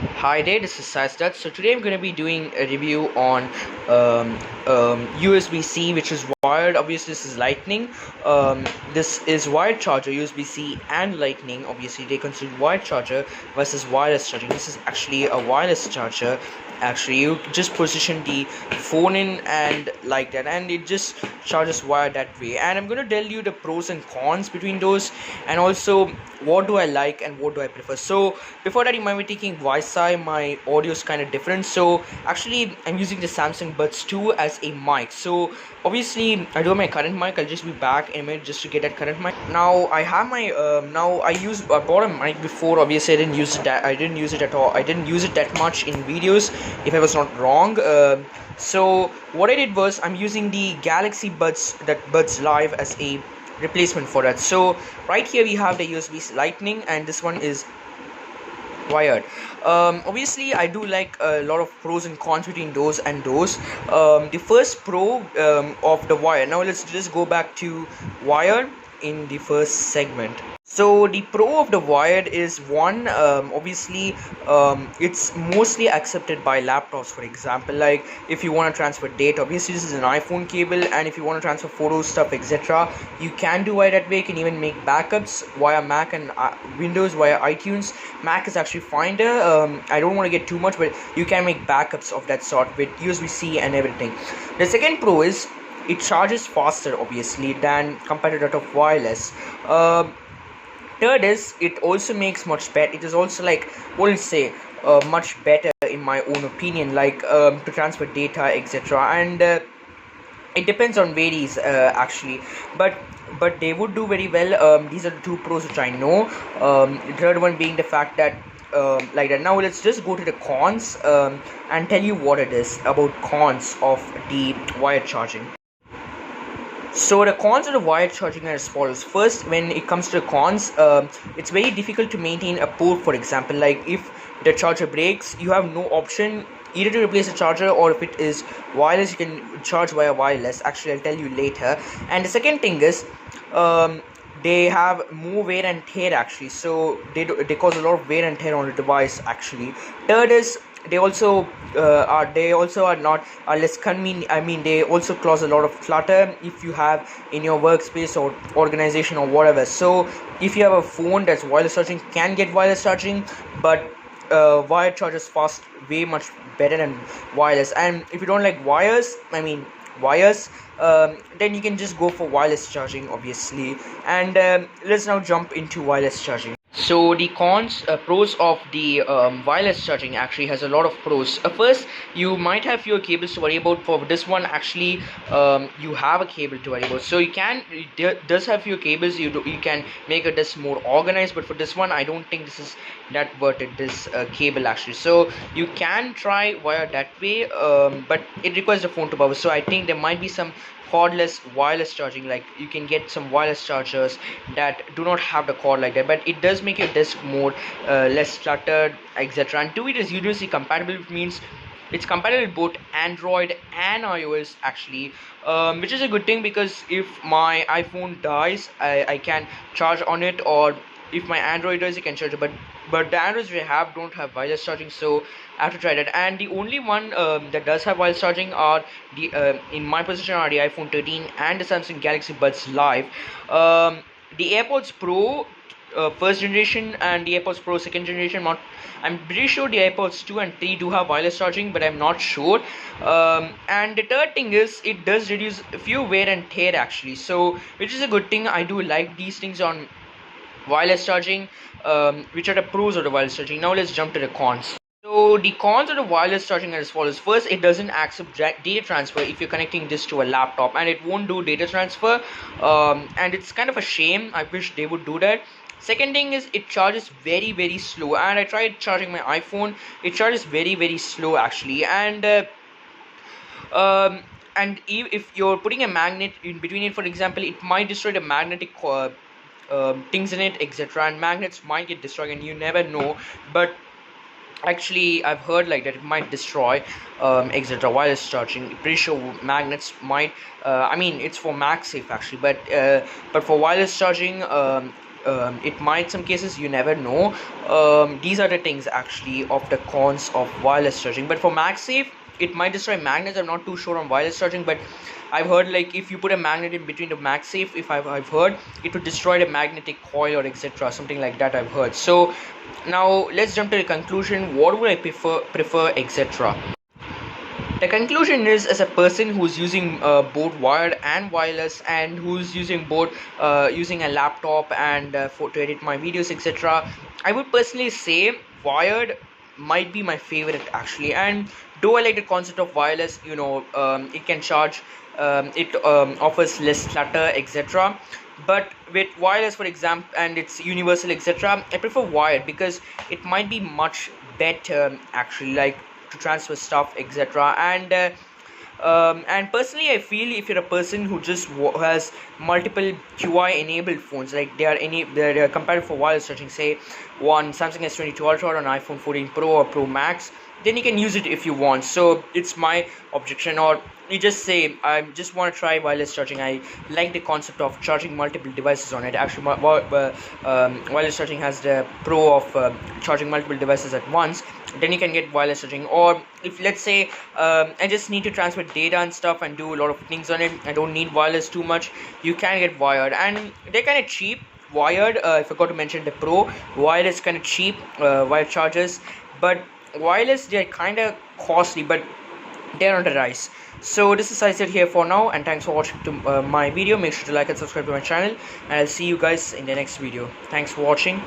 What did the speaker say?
Hi there, this is Samsunggalaxy. So today I'm going to be doing a review on USB-C, which is wired. Obviously, this is Lightning. This is wired charger, USB-C and Lightning. Obviously, they consider wired charger versus wireless charging. This is actually a wireless charger. Actually, you just position the phone in and like that, and it just charges wired that way. And I'm going to tell you the pros and cons between those, and also what do I like and what do I prefer. So before that, you might be thinking, why Sai, my audio is kind of different. So actually I'm using the SamsungBuds 2 as a mic. So obviously I do have my current mic. I'll just be back in a minute just to get that current mic. Now I have my I bought a mic before. Obviously I didn't use it at all. I didn't use it that much in videos, if I was not wrong. So what I did was, I'm using the Galaxy Buds, that Buds Live, as a replacement for that. So right here we have the USB Lightning, and this one is wired. Obviously I do like a lot of pros and cons between those and those. The first pro of the wire. Now let's just go back to wired in the first segment. So the pro of the wired is one, obviously it's mostly accepted by laptops. For example, like if you want to transfer data, obviously this is an iPhone cable, and if you want to transfer photos, stuff, etc., you can do it that way. You can even make backups via Mac and Windows via iTunes. Mac is actually fine there. I don't want to get too much, but you can make backups of that sort with USB-C and everything. The second pro is it charges faster, obviously, than compared to that of wireless. Third is, it also makes much better. It is also, like, what will say, much better in my own opinion, like to transfer data, etc. And it depends on varies, actually, but they would do very well. These are the two pros which I know. The third one being the fact that like that. Now let's just go to the cons, and tell you what it is about cons of the wired charging. So the cons of the wired charging are as follows. First, when it comes to the cons, it's very difficult to maintain a port. For example, like if the charger breaks, you have no option either to replace the charger, or if it is wireless, you can charge via wireless. Actually, I'll tell you later. And the second thing is, they have more wear and tear, actually. So they cause a lot of wear and tear on the device, actually. Third is, they also are not are less convenient. I mean, they also cause a lot of clutter if you have in your workspace or organization or whatever. So if you have a phone that's wireless charging, can get wireless charging, but wired charges fast way much better than wireless. And if you don't like wires, then you can just go for wireless charging, obviously. And let's now jump into wireless charging. So the pros of the wireless charging actually has a lot of pros. First, you might have fewer cables to worry about. For this one, actually, you have a cable to worry about. So it does have fewer cables. You can make it more organized. But for this one, I don't think this is that worth it. This cable, actually. So you can try wire that way, but it requires the phone to power. So I think there might be some cordless wireless charging. Like, you can get some wireless chargers that do not have the cord like that, but it does make your desk more less cluttered, etc. And 2, it is universally compatible, which means it's compatible with both Android and iOS, actually, which is a good thing, because if my iPhone dies, I can charge on it, or if my Android does, you can charge it. But the Androids we have don't have wireless charging, so I have to try that. And the only one that does have wireless charging are the in my position are the iPhone 13 and the Samsung Galaxy Buds Live. The AirPods Pro first generation and the AirPods Pro second generation, I'm pretty sure the AirPods 2 and 3 do have wireless charging, but I'm not sure. And the third thing is, it does reduce a few wear and tear, actually, so which is a good thing. I do like these things on wireless charging, which are the pros of the wireless charging. Now let's jump to the cons. So the cons of the wireless charging are as follows. First, it doesn't accept data transfer if you're connecting this to a laptop, and it won't do data transfer, and it's kind of a shame. I wish they would do that. Second thing is, it charges very, very slow, and I tried charging my iPhone. It charges very, very slow, actually. And if you're putting a magnet in between it, for example, it might destroy the magnetic things in it, etc. And magnets might get destroyed, and you never know. But actually, I've heard like that it might destroy, etc. Wireless charging, pretty sure magnets might. I mean, it's for magsafe, actually, but for wireless charging, it might some cases, you never know. These are the things actually of the cons of wireless charging. But for MagSafe, it might destroy magnets. I'm not too sure on wireless charging, but I've heard like if you put a magnet in between the MagSafe, if I've heard it would destroy the magnetic coil or etc, something like that I've heard. So now let's jump to the conclusion. What would I prefer etc. The conclusion is, as a person who's using both wired and wireless, and who's using both using a laptop and to edit my videos etc, I would personally say wired might be my favorite actually. And though I like the concept of wireless, it can charge, it offers less clutter etc, but with wireless for example, and it's universal etc, I prefer wired because it might be much better actually, like to transfer stuff etc. And personally I feel if you're a person who just has multiple QI enabled phones, like they're compared for wireless charging, say one Samsung S22 Ultra or an iPhone 14 Pro or Pro Max, then you can use it if you want. So it's my objection. Or you just say I just want to try wireless charging, I like the concept of charging multiple devices on it. Actually wireless charging has the pro of charging multiple devices at once, then you can get wireless charging. Or if let's say I just need to transfer data and stuff and do a lot of things on it, I don't need wireless too much, you can get wired, and they're kind of cheap. Wired, I forgot to mention the pro, wired is kind of cheap, wired chargers, but wireless they're kind of costly, but they're on the rise. So this is I said here for now, and thanks for watching my video. Make sure to like and subscribe to my channel, and I'll see you guys in the next video. Thanks for watching.